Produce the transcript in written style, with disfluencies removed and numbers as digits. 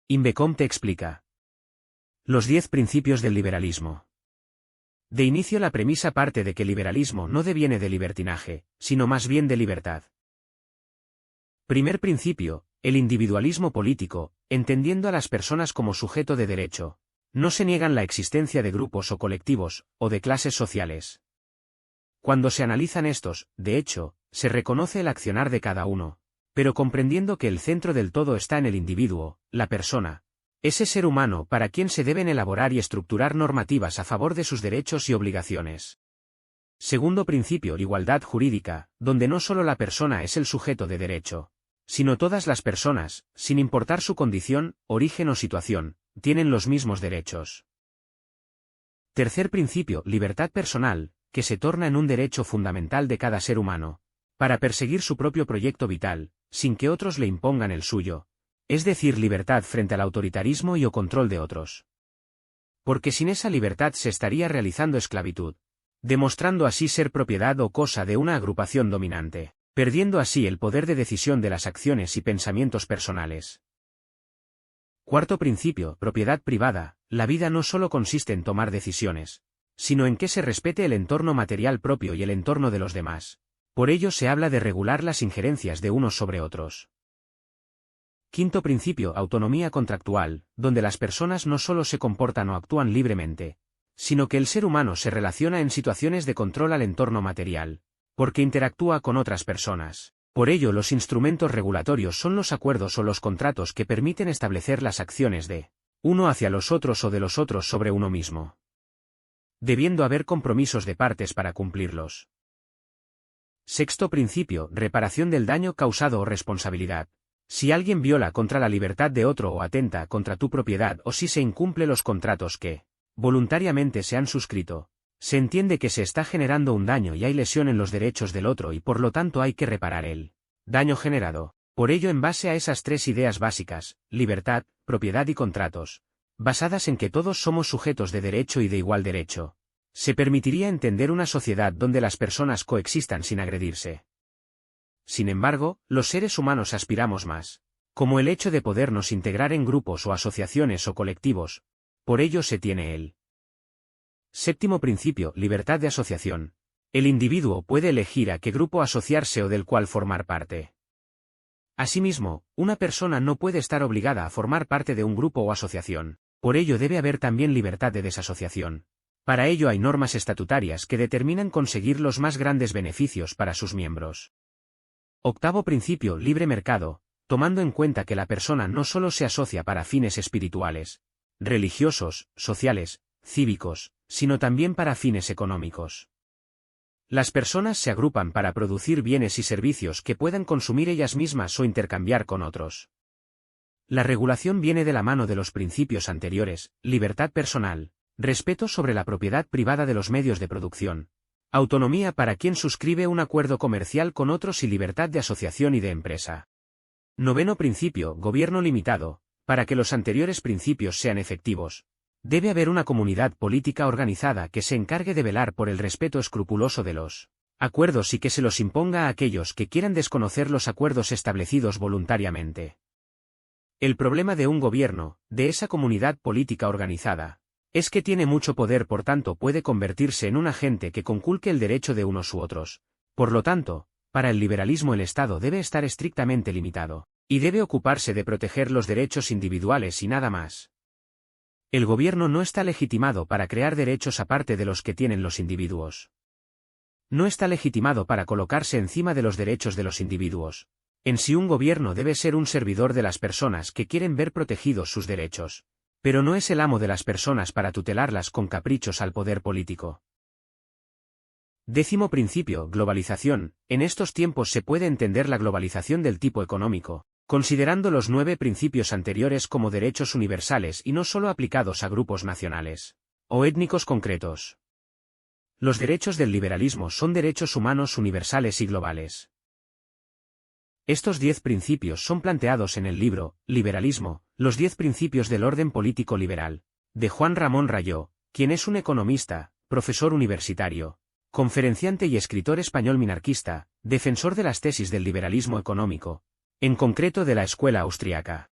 Inbecom te explica. Los 10 principios del liberalismo. De inicio la premisa parte de que el liberalismo no deviene de libertinaje, sino más bien de libertad. Primer principio, el individualismo político, entendiendo a las personas como sujeto de derecho. No se niegan la existencia de grupos o colectivos, o de clases sociales. Cuando se analizan estos, de hecho, se reconoce el accionar de cada uno, pero comprendiendo que el centro del todo está en el individuo, la persona, ese ser humano para quien se deben elaborar y estructurar normativas a favor de sus derechos y obligaciones. Segundo principio, igualdad jurídica, donde no solo la persona es el sujeto de derecho, sino todas las personas, sin importar su condición, origen o situación, tienen los mismos derechos. Tercer principio, libertad personal, que se torna en un derecho fundamental de cada ser humano, para perseguir su propio proyecto vital, sin que otros le impongan el suyo, es decir, libertad frente al autoritarismo y o control de otros. Porque sin esa libertad se estaría realizando esclavitud, demostrando así ser propiedad o cosa de una agrupación dominante, perdiendo así el poder de decisión de las acciones y pensamientos personales. Cuarto principio, propiedad privada, la vida no solo consiste en tomar decisiones, sino en que se respete el entorno material propio y el entorno de los demás. Por ello se habla de regular las injerencias de unos sobre otros. Quinto principio, autonomía contractual, donde las personas no solo se comportan o actúan libremente, sino que el ser humano se relaciona en situaciones de control al entorno material, porque interactúa con otras personas. Por ello los instrumentos regulatorios son los acuerdos o los contratos que permiten establecer las acciones de uno hacia los otros o de los otros sobre uno mismo, debiendo haber compromisos de partes para cumplirlos. Sexto principio, reparación del daño causado o responsabilidad. Si alguien viola contra la libertad de otro o atenta contra tu propiedad o si se incumple los contratos que voluntariamente se han suscrito, se entiende que se está generando un daño y hay lesión en los derechos del otro y por lo tanto hay que reparar el daño generado. Por ello, en base a esas tres ideas básicas, libertad, propiedad y contratos, basadas en que todos somos sujetos de derecho y de igual derecho, se permitiría entender una sociedad donde las personas coexistan sin agredirse. Sin embargo, los seres humanos aspiramos más, como el hecho de podernos integrar en grupos o asociaciones o colectivos, por ello se tiene el séptimo principio, libertad de asociación. El individuo puede elegir a qué grupo asociarse o del cual formar parte. Asimismo, una persona no puede estar obligada a formar parte de un grupo o asociación, por ello debe haber también libertad de desasociación. Para ello hay normas estatutarias que determinan conseguir los más grandes beneficios para sus miembros. Octavo principio, libre mercado, tomando en cuenta que la persona no solo se asocia para fines espirituales, religiosos, sociales, cívicos, sino también para fines económicos. Las personas se agrupan para producir bienes y servicios que puedan consumir ellas mismas o intercambiar con otros. La regulación viene de la mano de los principios anteriores, libertad personal, respeto sobre la propiedad privada de los medios de producción, autonomía para quien suscribe un acuerdo comercial con otros y libertad de asociación y de empresa. Noveno principio, gobierno limitado, para que los anteriores principios sean efectivos. Debe haber una comunidad política organizada que se encargue de velar por el respeto escrupuloso de los acuerdos y que se los imponga a aquellos que quieran desconocer los acuerdos establecidos voluntariamente. El problema de un gobierno, de esa comunidad política organizada, es que tiene mucho poder, por tanto puede convertirse en un agente que conculque el derecho de unos u otros. Por lo tanto, para el liberalismo el Estado debe estar estrictamente limitado, y debe ocuparse de proteger los derechos individuales y nada más. El gobierno no está legitimado para crear derechos aparte de los que tienen los individuos. No está legitimado para colocarse encima de los derechos de los individuos. En sí un gobierno debe ser un servidor de las personas que quieren ver protegidos sus derechos, pero no es el amo de las personas para tutelarlas con caprichos al poder político. Décimo principio, globalización. En estos tiempos se puede entender la globalización del tipo económico, considerando los 9 principios anteriores como derechos universales y no solo aplicados a grupos nacionales o étnicos concretos. Los derechos del liberalismo son derechos humanos universales y globales. Estos 10 principios son planteados en el libro, Liberalismo, los 10 principios del orden político liberal, de Juan Ramón Rayó, quien es un economista, profesor universitario, conferenciante y escritor español minarquista, defensor de las tesis del liberalismo económico, en concreto de la escuela austriaca.